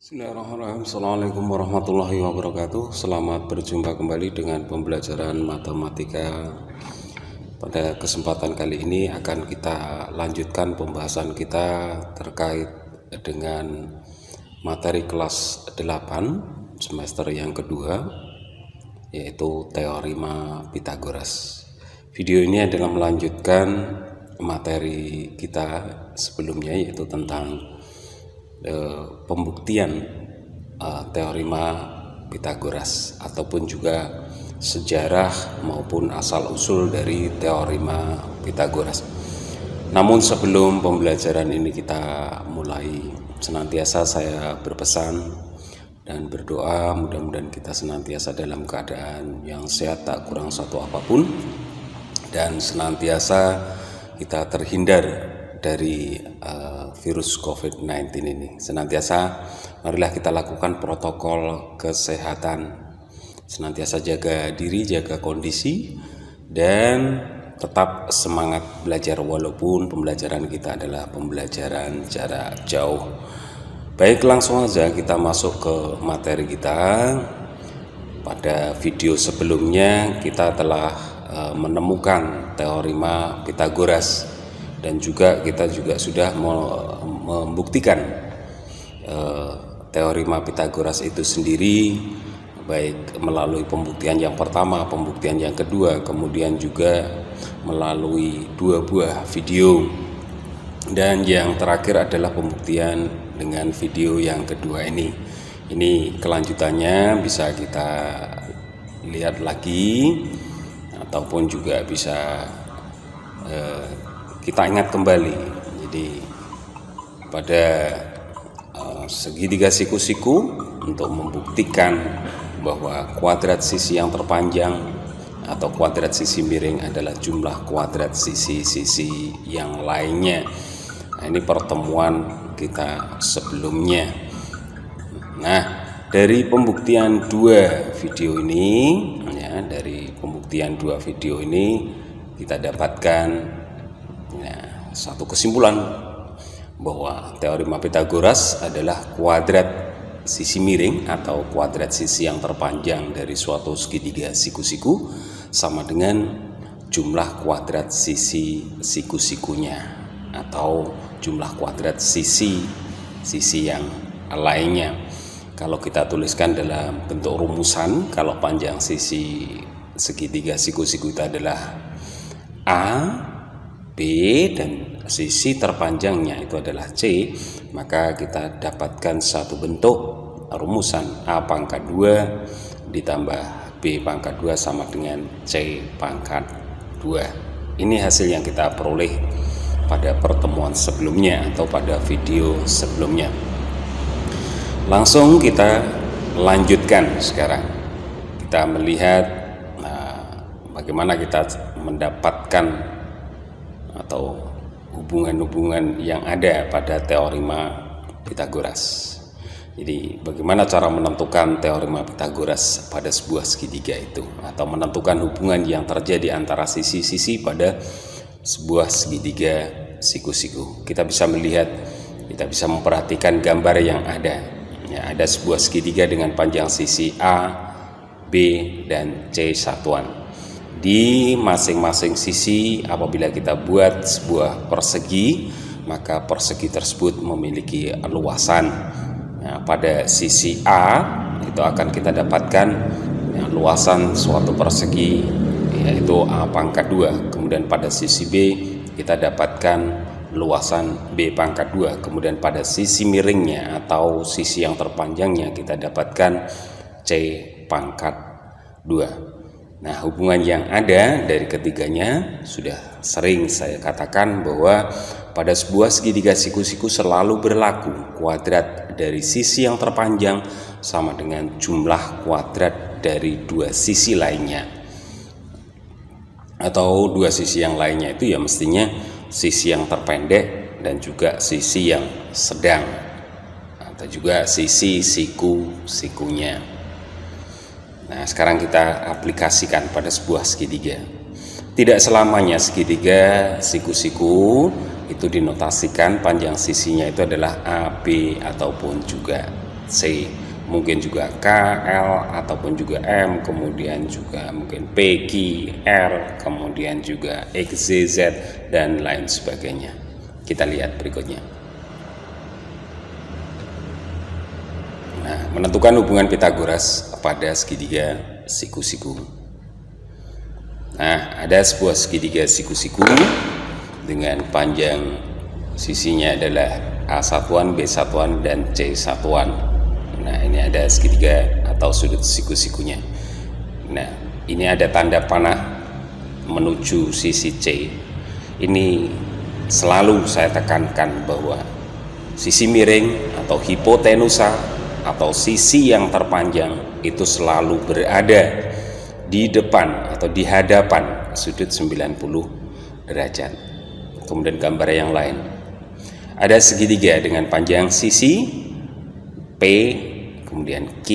Bismillahirrahmanirrahim. Assalamualaikum warahmatullahi wabarakatuh. Selamat berjumpa kembali dengan pembelajaran matematika. Pada kesempatan kali ini akan kita lanjutkan pembahasan kita terkait dengan materi kelas 8 semester yang kedua, yaitu teorema Pythagoras. Video ini adalah melanjutkan materi kita sebelumnya, yaitu tentang pembuktian teorema Pythagoras ataupun juga sejarah maupun asal-usul dari teorema Pythagoras. Namun sebelum pembelajaran ini kita mulai, senantiasa saya berpesan dan berdoa mudah-mudahan kita senantiasa dalam keadaan yang sehat, tak kurang satu apapun, dan senantiasa kita terhindar dari virus COVID-19 ini. Senantiasa marilah kita lakukan protokol kesehatan, senantiasa jaga diri, jaga kondisi, dan tetap semangat belajar walaupun pembelajaran kita adalah pembelajaran jarak jauh. Baik, langsung saja kita masuk ke materi kita. Pada video sebelumnya kita telah menemukan teorema Pythagoras, dan juga kita sudah membuktikan teorema Pythagoras itu sendiri, baik melalui pembuktian yang pertama, pembuktian yang kedua, kemudian juga melalui 2 buah video, dan yang terakhir adalah pembuktian dengan video yang kedua ini. Ini kelanjutannya bisa kita lihat lagi ataupun juga bisa kita ingat kembali. Jadi pada segitiga siku-siku untuk membuktikan bahwa kuadrat sisi yang terpanjang atau kuadrat sisi miring adalah jumlah kuadrat sisi-sisi yang lainnya. Nah, ini pertemuan kita sebelumnya. Nah, dari pembuktian 2 video ini, ya, dari pembuktian 2 video ini kita dapatkan satu kesimpulan bahwa teorema Pythagoras adalah kuadrat sisi miring atau kuadrat sisi yang terpanjang dari suatu segitiga siku-siku sama dengan jumlah kuadrat sisi siku-sikunya atau jumlah kuadrat sisi yang lainnya. Kalau kita tuliskan dalam bentuk rumusan, kalau panjang sisi segitiga siku-siku itu adalah A, B, dan sisi terpanjangnya itu adalah C, maka kita dapatkan satu bentuk rumusan A pangkat 2 ditambah B pangkat 2 sama dengan C pangkat 2. Ini hasil yang kita peroleh pada pertemuan sebelumnya atau pada video sebelumnya. Langsung kita lanjutkan sekarang. Kita melihat bagaimana kita mendapatkan atau hubungan-hubungan yang ada pada teorema Pythagoras. Jadi bagaimana cara menentukan teorema Pythagoras pada sebuah segitiga itu, atau menentukan hubungan yang terjadi antara sisi-sisi pada sebuah segitiga siku-siku. Kita bisa melihat, kita bisa memperhatikan gambar yang ada. Ya, ada sebuah segitiga dengan panjang sisi A, B, dan C satuan. Di masing-masing sisi apabila kita buat sebuah persegi, maka persegi tersebut memiliki luasan. Nah, pada sisi A itu akan kita dapatkan luasan suatu persegi, yaitu A pangkat 2. Kemudian pada sisi B kita dapatkan luasan B pangkat 2. Kemudian pada sisi miringnya atau sisi yang terpanjangnya kita dapatkan C pangkat 2. Nah, hubungan yang ada dari ketiganya sudah sering saya katakan bahwa pada sebuah segitiga siku-siku selalu berlaku kuadrat dari sisi yang terpanjang sama dengan jumlah kuadrat dari dua sisi lainnya, atau dua sisi yang lainnya itu ya mestinya sisi yang terpendek dan juga sisi yang sedang, atau juga sisi siku-sikunya. Nah, sekarang kita aplikasikan pada sebuah segitiga. Tidak selamanya segitiga siku-siku itu dinotasikan panjang sisinya itu adalah AB ataupun juga C, mungkin juga K, L ataupun juga M, kemudian juga mungkin P, Q, R, kemudian juga X, Z, dan lain sebagainya. Kita lihat berikutnya. Nah, menentukan hubungan Pythagoras pada segitiga siku-siku. Nah, ada sebuah segitiga siku-siku dengan panjang sisinya adalah A1, B1, dan C1. Nah, ini ada segitiga atau sudut siku-sikunya. Nah, ini ada tanda panah menuju sisi C. Ini selalu saya tekankan bahwa sisi miring atau hipotenusa atau sisi yang terpanjang itu selalu berada di depan atau di hadapan sudut 90 derajat. Kemudian gambar yang lain, ada segitiga dengan panjang sisi P, kemudian Q,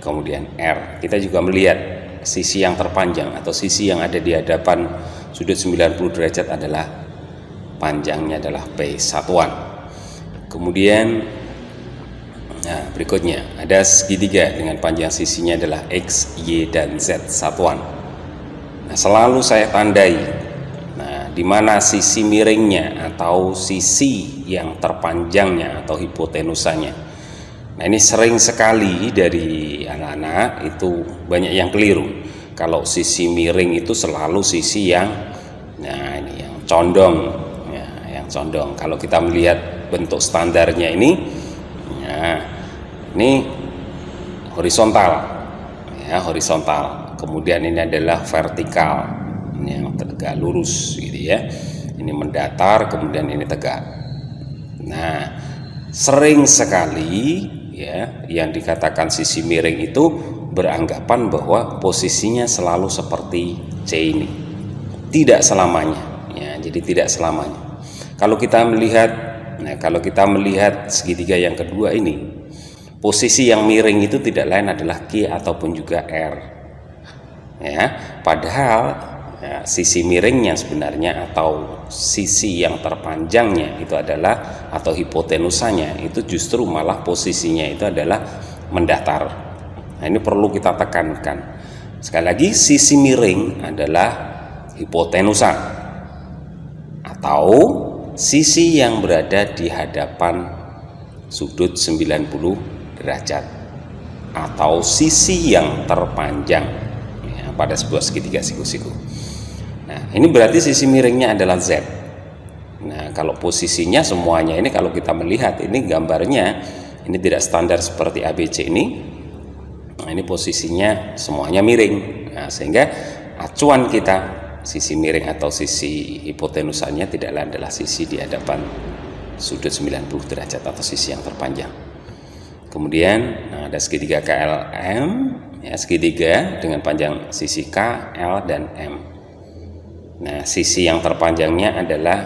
kemudian R. Kita juga melihat sisi yang terpanjang atau sisi yang ada di hadapan sudut 90 derajat adalah panjangnya adalah P1. Kemudian nah, berikutnya ada segitiga dengan panjang sisinya adalah X, Y, dan Z1. Nah, selalu saya tandai di mana sisi miringnya atau sisi yang terpanjangnya atau hipotenusanya. Nah, ini sering sekali dari anak-anak itu banyak yang keliru. Kalau sisi miring itu selalu sisi yang ini yang condong, ya, yang condong. Kalau kita melihat bentuk standarnya ini, ya, ini horizontal, ya, horizontal. Kemudian ini adalah vertikal, ini yang tegak lurus gitu ya. Ini mendatar, kemudian ini tegak. Nah, sering sekali ya yang dikatakan sisi miring itu beranggapan bahwa posisinya selalu seperti C ini. Tidak selamanya ya, jadi tidak selamanya. Kalau kita melihat segitiga yang kedua ini, posisi yang miring itu tidak lain adalah Q ataupun juga R. Ya, padahal ya, sisi miringnya sebenarnya atau sisi yang terpanjangnya itu adalah atau hipotenusanya itu justru malah posisinya itu adalah mendatar. Nah, ini perlu kita tekankan. Sekali lagi, sisi miring adalah hipotenusa atau sisi yang berada di hadapan sudut 90 derajat atau sisi yang terpanjang ya, pada sebuah segitiga siku-siku. Nah, ini berarti sisi miringnya adalah Z. Nah, kalau posisinya semuanya ini kalau kita melihat ini gambarnya ini tidak standar seperti ABC ini. Nah, ini posisinya semuanya miring. Nah, sehingga acuan kita sisi miring atau sisi hipotenusanya tidak lain adalah sisi di hadapan sudut 90 derajat atau sisi yang terpanjang. Kemudian ada segitiga KLM, ya, segitiga dengan panjang sisi K, L, dan M. Nah, sisi yang terpanjangnya adalah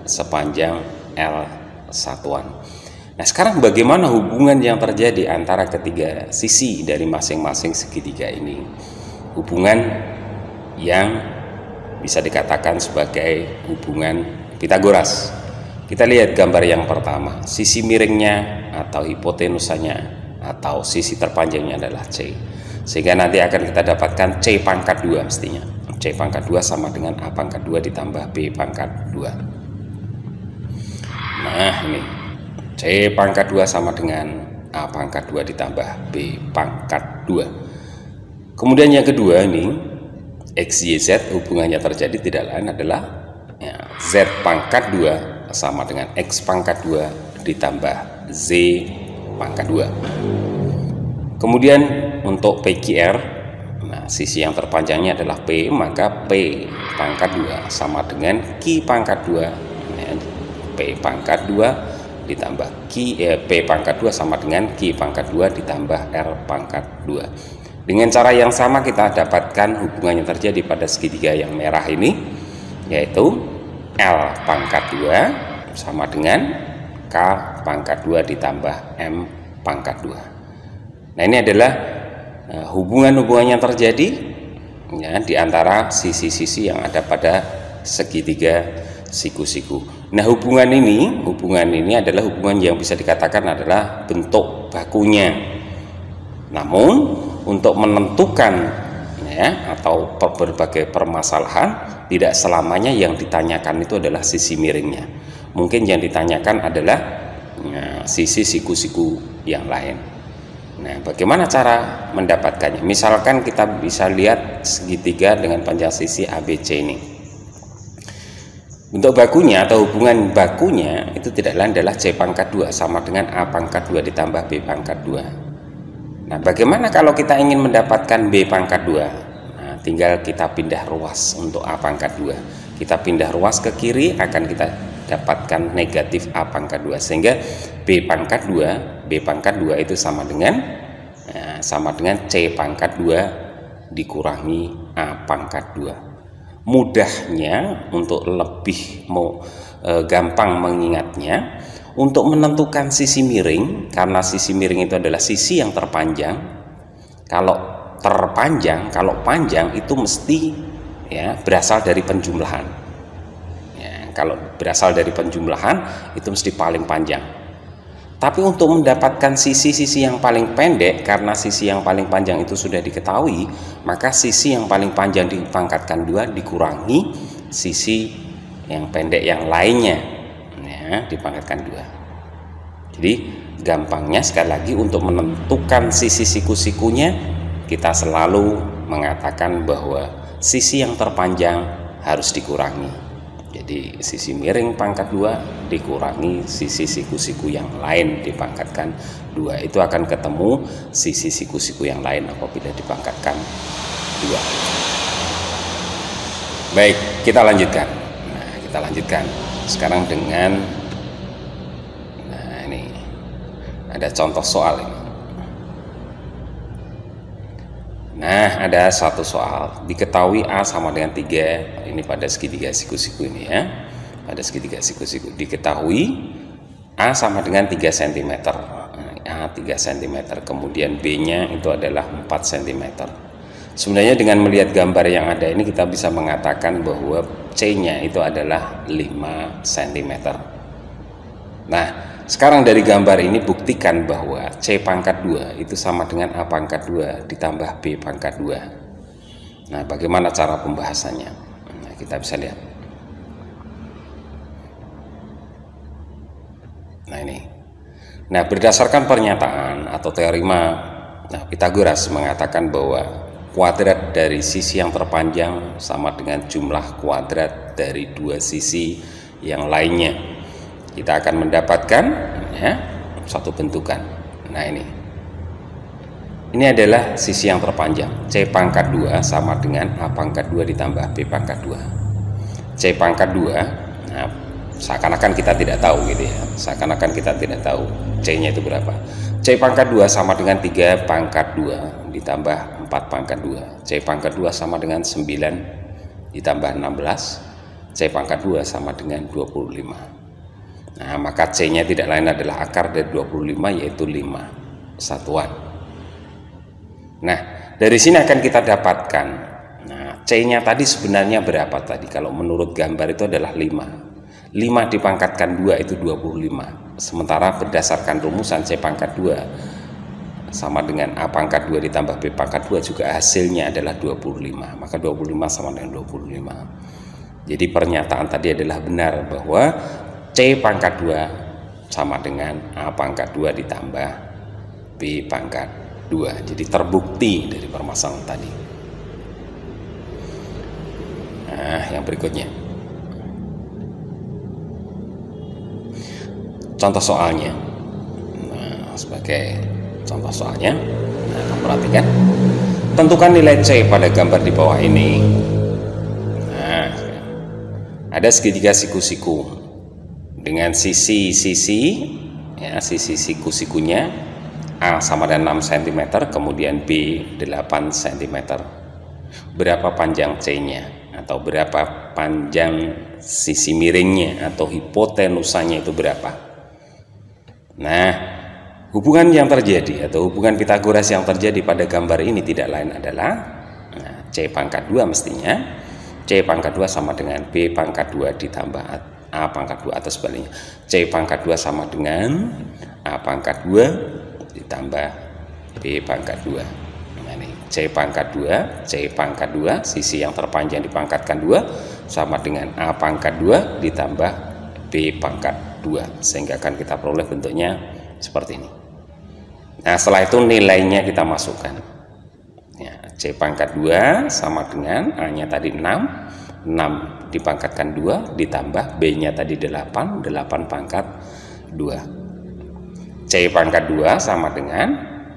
sepanjang L1. Nah, sekarang bagaimana hubungan yang terjadi antara ketiga sisi dari masing-masing segitiga ini? Hubungan yang bisa dikatakan sebagai hubungan Pythagoras. Kita lihat gambar yang pertama, sisi miringnya atau hipotenusanya atau sisi terpanjangnya adalah C. Sehingga nanti akan kita dapatkan C pangkat 2 mestinya. C pangkat 2 sama dengan A pangkat 2 ditambah B pangkat 2. Nah, ini C pangkat 2 sama dengan A pangkat 2 ditambah B pangkat 2. Kemudian yang kedua ini X, Y, Z hubungannya terjadi tidak lain adalah ya, Z pangkat 2 sama dengan X pangkat 2 ditambah Z pangkat 2. Kemudian untuk PQR, nah, sisi yang terpanjangnya adalah P, maka P pangkat 2 sama dengan Q pangkat 2. Nah, P pangkat 2 ditambah P pangkat 2 sama dengan Q pangkat 2 ditambah R pangkat 2. Dengan cara yang sama kita dapatkan hubungan yang terjadi pada segitiga yang merah ini, yaitu L pangkat 2 sama dengan K pangkat 2 ditambah M pangkat 2. Nah, ini adalah hubungan-hubungan yang terjadi ya, di antara sisi-sisi yang ada pada segitiga siku-siku. Nah, hubungan ini adalah hubungan yang bisa dikatakan adalah bentuk bakunya. Namun untuk menentukan ya, atau berbagai permasalahan, tidak selamanya yang ditanyakan itu adalah sisi miringnya. Mungkin yang ditanyakan adalah ya, sisi siku-siku yang lain. Nah, bagaimana cara mendapatkannya? Misalkan kita bisa lihat segitiga dengan panjang sisi ABC ini. Untuk bakunya atau hubungan bakunya itu tidak lain adalah C pangkat 2 sama dengan A pangkat 2 ditambah B pangkat 2. Nah, bagaimana kalau kita ingin mendapatkan B pangkat 2? Nah, tinggal kita pindah ruas untuk A pangkat 2. Kita pindah ruas ke kiri, akan kita dapatkan negatif A pangkat 2. Sehingga B pangkat 2 itu sama dengan C pangkat 2 dikurangi A pangkat 2. Mudahnya untuk lebih gampang mengingatnya, untuk menentukan sisi miring, karena sisi miring itu adalah sisi yang terpanjang. Kalau panjang itu mesti ya berasal dari penjumlahan. Ya, kalau berasal dari penjumlahan itu mesti paling panjang. Tapi untuk mendapatkan sisi-sisi yang paling pendek, karena sisi yang paling panjang itu sudah diketahui, maka sisi yang paling panjang dipangkatkan 2 dikurangi sisi yang pendek yang lainnya. Ya, dipangkatkan 2. Jadi gampangnya sekali lagi untuk menentukan sisi siku-sikunya, kita selalu mengatakan bahwa sisi yang terpanjang harus dikurangi. Jadi sisi miring pangkat 2 dikurangi sisi siku-siku yang lain dipangkatkan 2. Itu akan ketemu sisi siku-siku yang lain apabila dipangkatkan 2. Baik, kita lanjutkan. Sekarang dengan ini ada contoh soal ini. Nah, ada satu soal, diketahui A sama dengan 3, ini pada segitiga siku-siku ini ya. Pada segitiga siku-siku diketahui A sama dengan 3 cm. A 3 cm, kemudian B-nya itu adalah 4 cm. Sebenarnya dengan melihat gambar yang ada ini kita bisa mengatakan bahwa C-nya itu adalah 5 cm. Nah, sekarang dari gambar ini buktikan bahwa C pangkat 2 itu sama dengan A pangkat 2 ditambah B pangkat 2. Nah, bagaimana cara pembahasannya? Nah, kita bisa lihat. Nah, ini. Nah, berdasarkan pernyataan atau teorema Pythagoras mengatakan bahwa kuadrat dari sisi yang terpanjang sama dengan jumlah kuadrat dari 2 sisi yang lainnya. Kita akan mendapatkan ya, satu bentukan. Nah, ini adalah sisi yang terpanjang. C pangkat 2 sama dengan A pangkat 2 ditambah B pangkat 2. C pangkat 2, nah, seakan-akan kita tidak tahu gitu ya. Seakan-akan kita tidak tahu C-nya itu berapa. C pangkat 2 sama dengan 3 pangkat 2 ditambah 4 pangkat 2. C pangkat 2 sama dengan 9 ditambah 16. C pangkat 2 sama dengan 25. Nah, maka C-nya tidak lain adalah akar dari 25, yaitu 5 satuan. Nah, dari sini akan kita dapatkan, nah, C-nya tadi sebenarnya berapa tadi? Kalau menurut gambar itu adalah 5. 5 dipangkatkan 2 itu 25. Sementara berdasarkan rumusan C pangkat 2 sama dengan A pangkat 2 ditambah B pangkat 2 juga hasilnya adalah 25. Maka 25 sama dengan 25. Jadi pernyataan tadi adalah benar bahwa C pangkat 2 sama dengan A pangkat 2 ditambah B pangkat 2. Jadi terbukti dari permasalahan tadi. Nah, yang berikutnya. Contoh soalnya. Nah, sebagai contoh soalnya, nah, perhatikan. Tentukan nilai C pada gambar di bawah ini. Nah, ada segitiga siku-siku dengan sisi-sisi ya, sisi siku-sikunya A sama dengan 6 cm, kemudian B 8 cm. Berapa panjang C-nya atau berapa panjang sisi miringnya atau hipotenusanya itu berapa? Nah, hubungan yang terjadi atau hubungan Pitagoras yang terjadi pada gambar ini tidak lain adalah C pangkat 2 mestinya. C pangkat 2 sama dengan B pangkat 2 ditambah A pangkat 2 atau sebaliknya. C pangkat 2 sama dengan A pangkat 2 ditambah B pangkat 2. Nah, ini C pangkat 2, C pangkat 2, sisi yang terpanjang dipangkatkan 2 sama dengan A pangkat 2 ditambah B pangkat 2, sehingga akan kita peroleh bentuknya seperti ini. Nah, setelah itu nilainya kita masukkan. Ya, C pangkat 2 sama dengan A-nya tadi 6 dipangkatkan 2 ditambah B-nya tadi 8 pangkat 2. C pangkat 2 sama dengan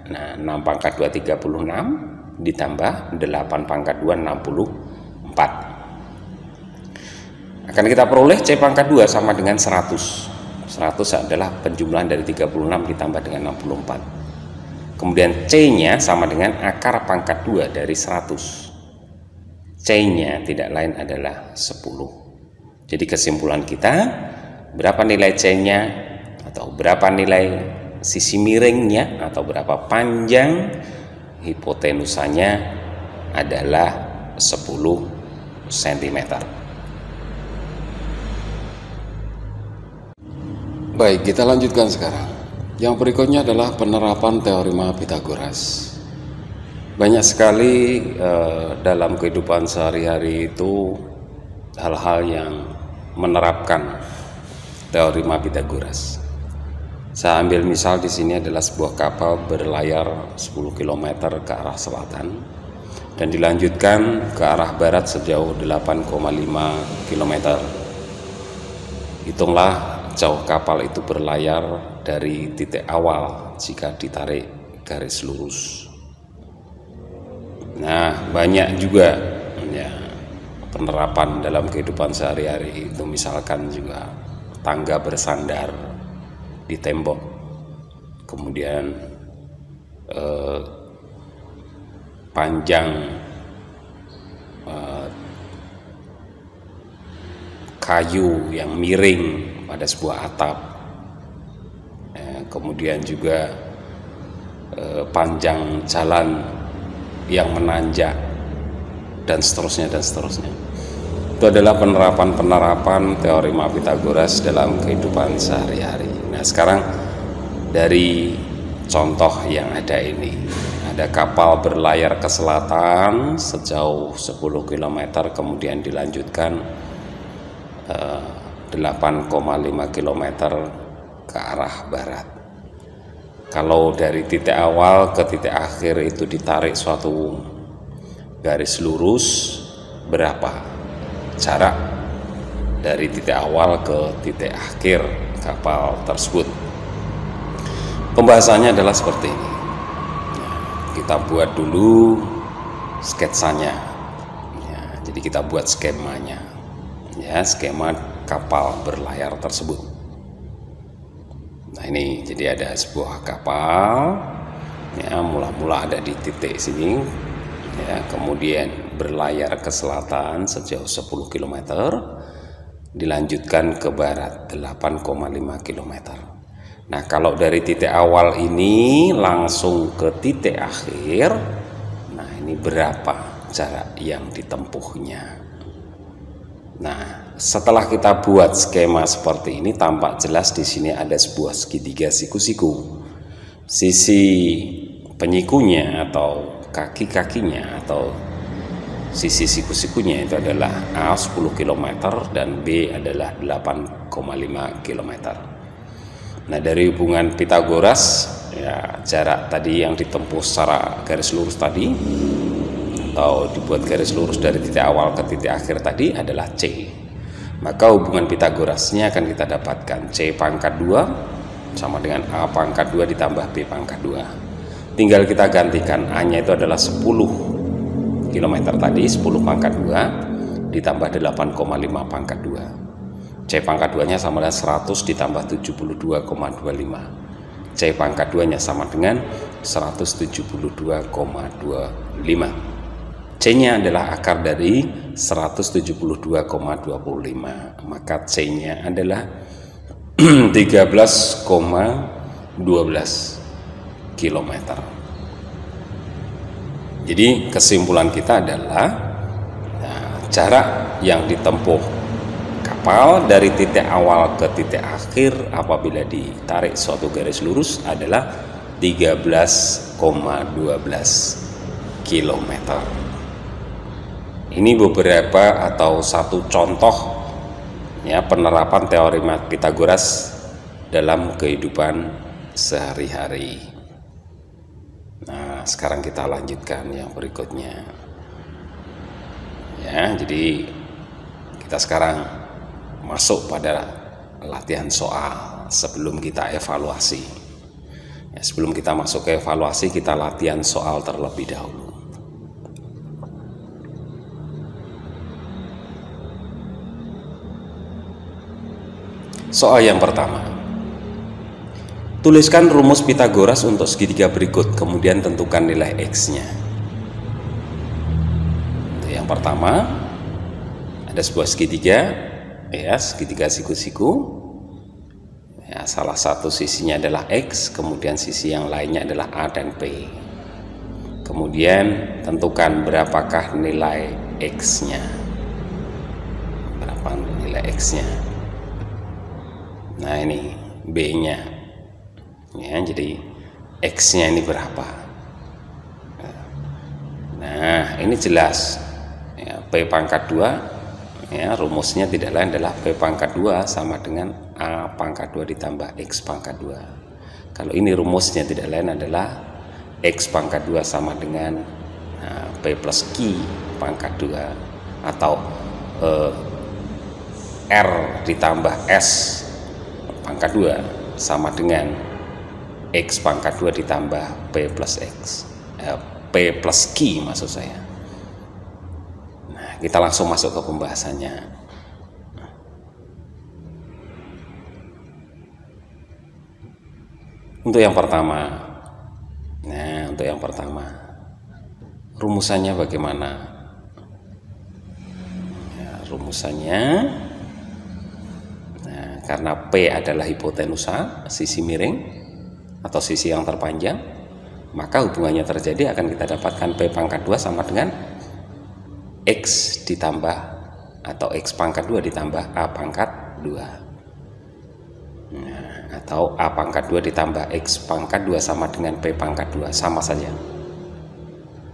6 pangkat 2 36 ditambah 8 pangkat 2 64. Akan kita peroleh C pangkat 2 sama dengan 100. 100 adalah penjumlahan dari 36 ditambah dengan 64. Kemudian C-nya sama dengan akar pangkat 2 dari 100. C-nya tidak lain adalah 10. Jadi kesimpulan kita, berapa nilai C-nya atau berapa nilai sisi miringnya atau berapa panjang hipotenusanya adalah 10 cm. Baik, kita lanjutkan sekarang. Yang berikutnya adalah penerapan teorema Pitagoras. Banyak sekali dalam kehidupan sehari-hari itu hal-hal yang menerapkan teorema Pitagoras. Saya ambil misal di sini adalah sebuah kapal berlayar 10 km ke arah selatan dan dilanjutkan ke arah barat sejauh 8,5 km. Hitunglah jauh kapal itu berlayar dari titik awal jika ditarik garis lurus. Nah, banyak juga ya, penerapan dalam kehidupan sehari-hari itu, misalkan juga tangga bersandar di tembok, kemudian panjang kayu yang miring pada sebuah atap, kemudian juga panjang jalan yang menanjak, dan seterusnya dan seterusnya. Itu adalah penerapan teorema Pitagoras dalam kehidupan sehari-hari. Nah, sekarang dari contoh yang ada ini, ada kapal berlayar ke selatan sejauh 10 km, kemudian dilanjutkan 8,5 km ke arah barat. Kalau dari titik awal ke titik akhir itu ditarik suatu garis lurus, berapa jarak dari titik awal ke titik akhir kapal tersebut? Pembahasannya adalah seperti ini. Kita buat dulu sketsanya. Ya, jadi kita buat skemanya. Ya, skema kapal berlayar tersebut. Nah, ini jadi ada sebuah kapal. Ya, mula-mula ada di titik sini. Ya, kemudian berlayar ke selatan sejauh 10 km, dilanjutkan ke barat 8,5 km. Nah, kalau dari titik awal ini langsung ke titik akhir, nah ini berapa jarak yang ditempuhnya? Nah, setelah kita buat skema seperti ini, tampak jelas di sini ada sebuah segitiga siku-siku. Sisi penyikunya atau kaki-kakinya atau sisi siku-sikunya itu adalah A 10 km dan B adalah 8,5 km. Nah, dari hubungan Pitagoras, ya, jarak tadi yang ditempuh secara garis lurus tadi atau dibuat garis lurus dari titik awal ke titik akhir tadi adalah C. Maka hubungan Pitagorasnya akan kita dapatkan C pangkat 2 sama dengan A pangkat 2 ditambah B pangkat 2. Tinggal kita gantikan, A-nya itu adalah 10 km tadi, 10 pangkat 2 ditambah 8,5 pangkat 2. C pangkat 2-nya sama dengan 100 ditambah 72,25. C pangkat 2-nya sama dengan 172,25. C-nya adalah akar dari 172,25, maka C-nya adalah 13,12 km. Jadi kesimpulan kita adalah jarak yang ditempuh kapal dari titik awal ke titik akhir apabila ditarik suatu garis lurus adalah 13,12 km. Ini beberapa atau satu contoh ya penerapan teori Pythagoras dalam kehidupan sehari-hari. Nah, sekarang kita lanjutkan yang berikutnya. Ya, jadi kita sekarang masuk pada latihan soal sebelum kita evaluasi. Ya, sebelum kita masuk ke evaluasi, kita latihan soal terlebih dahulu. Soal yang pertama, tuliskan rumus Pythagoras untuk segitiga berikut, kemudian tentukan nilai X-nya. Yang pertama, ada sebuah segitiga, ya, segitiga siku-siku. Ya, salah satu sisinya adalah X, kemudian sisi yang lainnya adalah A dan P. Kemudian tentukan berapakah nilai X-nya. Berapa nilai X-nya? Nah, ini B-nya. Ya, jadi X-nya ini berapa? Nah, ini jelas. Ya, P pangkat 2, ya, rumusnya tidak lain adalah P pangkat 2 sama dengan A pangkat 2 ditambah X pangkat 2. Kalau ini rumusnya tidak lain adalah X pangkat 2 sama dengan P plus Q pangkat 2, atau R ditambah S pangkat 2 sama dengan X pangkat 2 ditambah P plus X, P plus Q maksud saya. Nah, kita langsung masuk ke pembahasannya. Untuk yang pertama, rumusannya bagaimana? Ya, rumusannya, karena P adalah hipotenusa, sisi miring atau sisi yang terpanjang, maka hubungannya terjadi akan kita dapatkan P pangkat 2 sama dengan X ditambah atau X pangkat 2 ditambah A pangkat 2. Nah, atau A pangkat 2 ditambah X pangkat 2 sama dengan P pangkat 2, sama saja.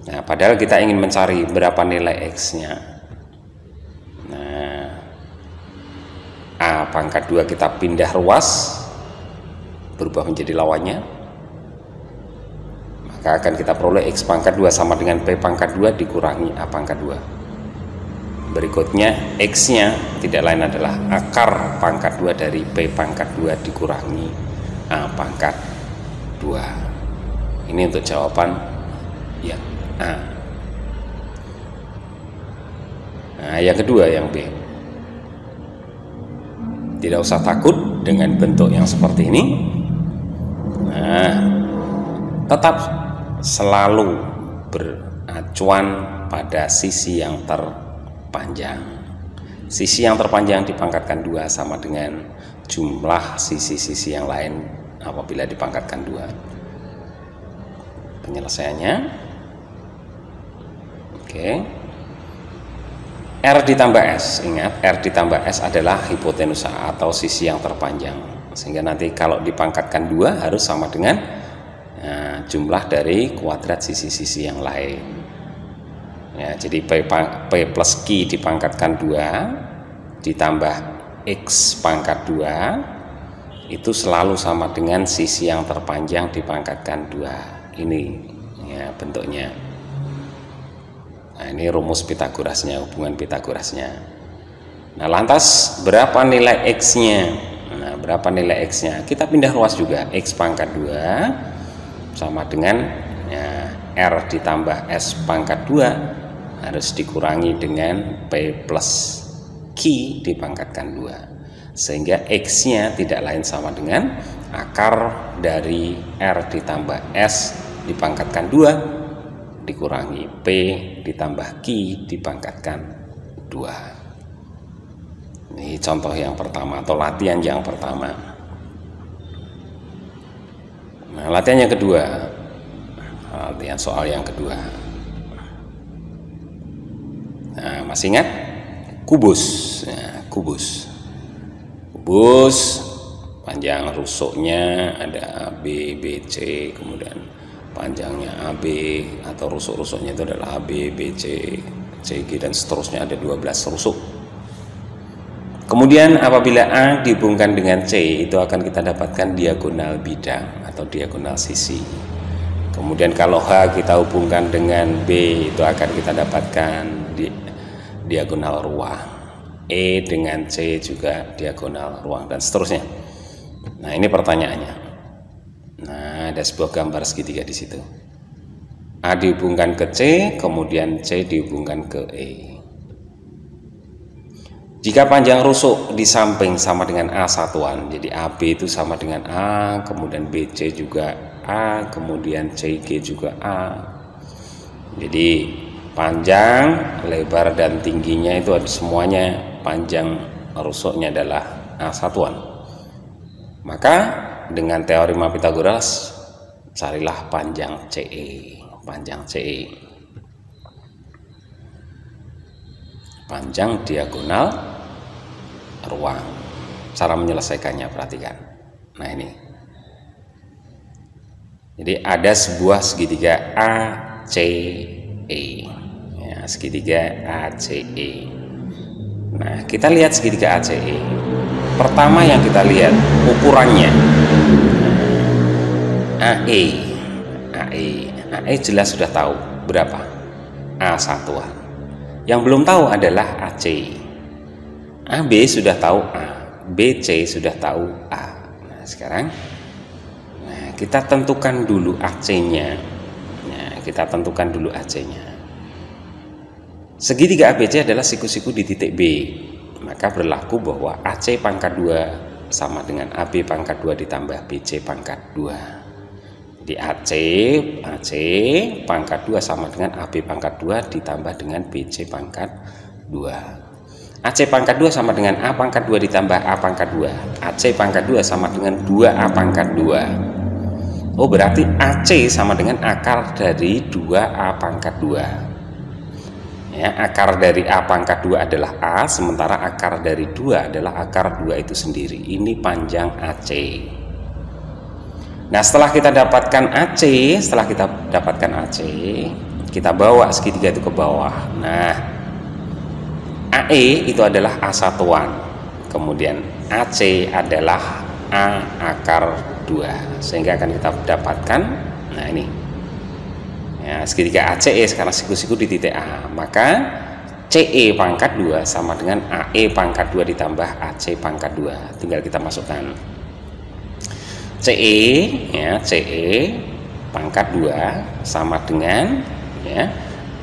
Nah, padahal kita ingin mencari berapa nilai X-nya. Nah, A pangkat 2 kita pindah ruas, berubah menjadi lawannya, maka akan kita peroleh X pangkat 2 sama dengan P pangkat 2 dikurangi A pangkat 2. Berikutnya X-nya tidak lain adalah akar pangkat 2 dari P pangkat 2 dikurangi A pangkat 2. Ini untuk jawaban yang A. Nah, yang kedua, yang B. Tidak usah takut dengan bentuk yang seperti ini. Nah, tetap selalu beracuan pada sisi yang terpanjang. Sisi yang terpanjang dipangkatkan 2 sama dengan jumlah sisi-sisi yang lain apabila dipangkatkan 2. Penyelesaiannya, oke. R ditambah S, ingat R ditambah S adalah hipotenusa atau sisi yang terpanjang, sehingga nanti kalau dipangkatkan 2 harus sama dengan jumlah dari kuadrat sisi-sisi yang lain. Ya, jadi P plus Q dipangkatkan 2 ditambah X pangkat 2 itu selalu sama dengan sisi yang terpanjang dipangkatkan 2. Ini ya bentuknya. Nah, ini rumus Pythagorasnya, hubungan Pythagorasnya. Nah, lantas berapa nilai X-nya? Nah, berapa nilai X-nya? Kita pindah ruas juga. X pangkat 2 sama dengan ya, R ditambah S pangkat 2 harus dikurangi dengan P plus Q dipangkatkan 2. Sehingga X-nya tidak lain sama dengan akar dari R ditambah S dipangkatkan 2 dikurangi P ditambah Q dipangkatkan 2. Ini contoh yang pertama atau latihan yang pertama. Nah, latihan yang kedua, latihan soal yang kedua. Nah, masih ingat? Kubus. Nah, kubus panjang rusuknya ada AB, BC, kemudian panjangnya AB atau rusuk-rusuknya itu adalah AB, BC, CG dan seterusnya, ada 12 rusuk. Kemudian apabila A dihubungkan dengan C, itu akan kita dapatkan diagonal bidang atau diagonal sisi. Kemudian kalau H kita hubungkan dengan B, itu akan kita dapatkan diagonal ruang. E dengan C juga diagonal ruang dan seterusnya. Nah, ini pertanyaannya. Nah, ada sebuah gambar segitiga di situ. A dihubungkan ke C, kemudian C dihubungkan ke E. Jika panjang rusuk di samping sama dengan A satuan, jadi AB itu sama dengan A, kemudian BC juga A, kemudian CG juga A. Jadi panjang, lebar dan tingginya itu ada semuanya, panjang rusuknya adalah A satuan. Maka dengan teorema Pythagoras carilah panjang CE, panjang CE. Panjang diagonal ruang. Cara menyelesaikannya perhatikan. Nah, ini. Jadi ada sebuah segitiga ACE. Ya, segitiga ACE. Nah, kita lihat segitiga ACE. Pertama yang kita lihat ukurannya. AE jelas sudah tahu berapa? A satuan. Yang belum tahu adalah AC. AB sudah tahu A, BC sudah tahu A. Nah, sekarang kita tentukan dulu AC-nya. Nah, kita tentukan dulu AC-nya. Segitiga ABC adalah siku-siku di titik B. Maka berlaku bahwa AC pangkat 2 sama dengan AB pangkat 2 ditambah BC pangkat 2. Jadi AC pangkat 2 sama dengan AB pangkat 2 ditambah dengan BC pangkat 2. AC pangkat 2 sama dengan A pangkat 2 ditambah A pangkat 2. AC pangkat 2 sama dengan 2A pangkat 2. Oh, berarti AC sama dengan akar dari 2A pangkat 2. Ya, akar dari A pangkat 2 adalah A, sementara akar dari 2 adalah akar 2 itu sendiri. Ini panjang AC. Nah, setelah kita dapatkan AC, kita bawa segitiga itu ke bawah. Nah, AE itu adalah A satuan. Kemudian AC adalah A akar 2. Sehingga akan kita dapatkan, nah ini. Ya, segitiga ACE sekarang siku-siku di titik A. Maka CE pangkat 2 sama dengan AE pangkat 2 ditambah AC pangkat 2. Tinggal kita masukkan. CE pangkat 2 sama dengan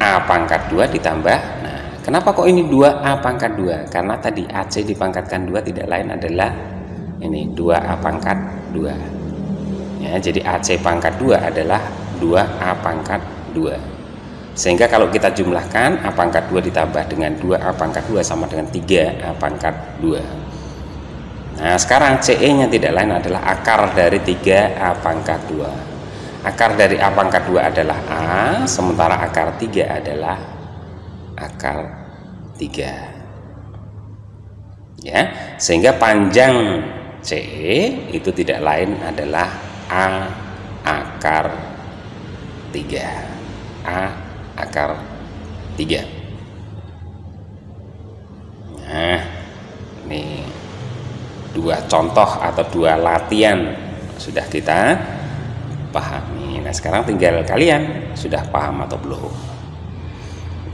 A pangkat 2 ditambah, nah kenapa kok ini 2A pangkat 2? Karena tadi AC dipangkatkan 2 tidak lain adalah ini 2A pangkat 2 ya, jadi AC pangkat 2 adalah 2A pangkat 2, sehingga kalau kita jumlahkan A pangkat 2 ditambah dengan 2A pangkat 2 sama dengan 3A pangkat 2. Nah, sekarang CE nya tidak lain adalah akar dari 3A pangkat 2. Akar dari A pangkat 2 adalah A, sementara akar 3 adalah akar 3. Ya, sehingga panjang CE itu tidak lain adalah A akar 3. A akar 3. Nah, ini dua contoh atau dua latihan sudah kita pahami. Nah, sekarang tinggal kalian sudah paham atau belum.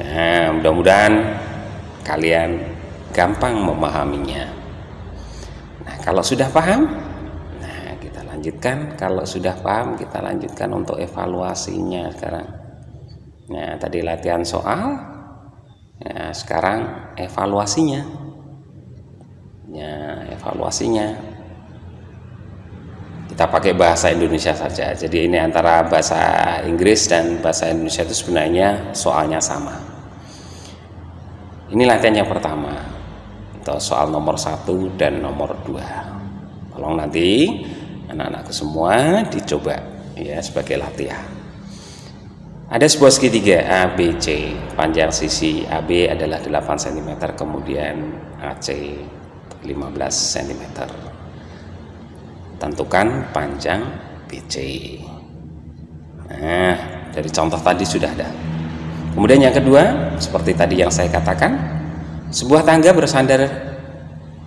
Nah, mudah-mudahan kalian gampang memahaminya. Nah, kalau sudah paham, nah kita lanjutkan. Kalau sudah paham, kita lanjutkan untuk evaluasinya sekarang. Nah, tadi latihan soal, nah sekarang evaluasinya. Ya, evaluasinya kita pakai bahasa Indonesia saja. Jadi ini antara bahasa Inggris dan bahasa Indonesia itu sebenarnya soalnya sama. Ini latihan yang pertama, atau soal nomor 1 dan nomor 2. Tolong nanti anak-anakku semua dicoba ya sebagai latihan. Ada sebuah segitiga ABC, panjang sisi AB adalah 8 cm, kemudian AC 15 cm. Tentukan panjang BC. Nah, dari contoh tadi sudah ada. Kemudian yang kedua, seperti tadi yang saya katakan, sebuah tangga bersandar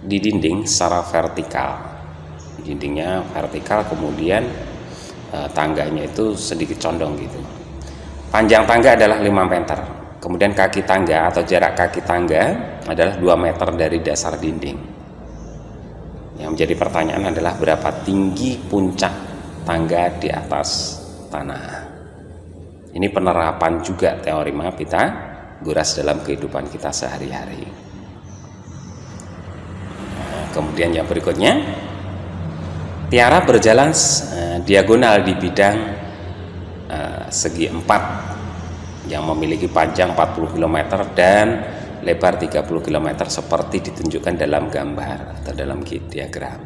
di dinding secara vertikal. Dindingnya vertikal, kemudian tangganya itu sedikit condong gitu. Panjang tangga adalah 5 meter. Kemudian kaki tangga atau jarak kaki tangga adalah 2 meter dari dasar dinding. Yang menjadi pertanyaan adalah berapa tinggi puncak tangga di atas tanah. Ini penerapan juga teorema Pitagoras dalam kehidupan kita sehari-hari. Nah, kemudian yang berikutnya, Tiara berjalan diagonal di bidang segi 4 yang memiliki panjang 40 km dan lebar 30 km seperti ditunjukkan dalam gambar atau dalam diagram.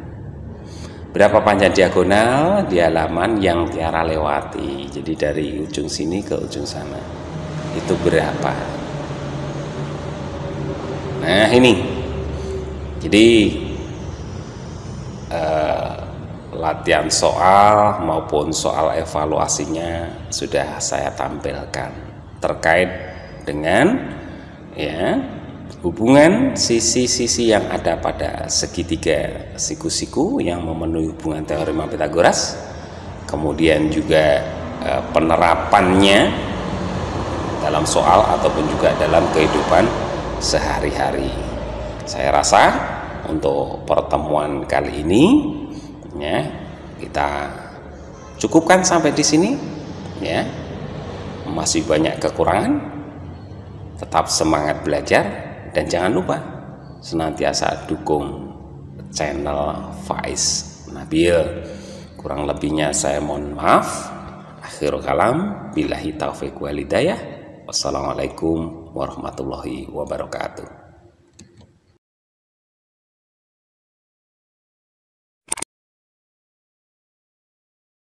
Berapa panjang diagonal di halaman yang Tiara lewati? Jadi dari ujung sini ke ujung sana itu berapa? Nah ini, jadi latihan soal maupun soal evaluasinya sudah saya tampilkan terkait dengan ya hubungan sisi-sisi yang ada pada segitiga siku-siku yang memenuhi hubungan teorema Pitagoras, kemudian juga penerapannya dalam soal ataupun juga dalam kehidupan sehari-hari. Saya rasa untuk pertemuan kali ini ya kita cukupkan sampai di sini ya. Masih banyak kekurangan. Tetap semangat belajar dan jangan lupa senantiasa dukung channel Faiz Nabil. Kurang lebihnya saya mohon maaf. Akhirul kalam, billahi taufiq wal hidayah. Wassalamualaikum warahmatullahi wabarakatuh.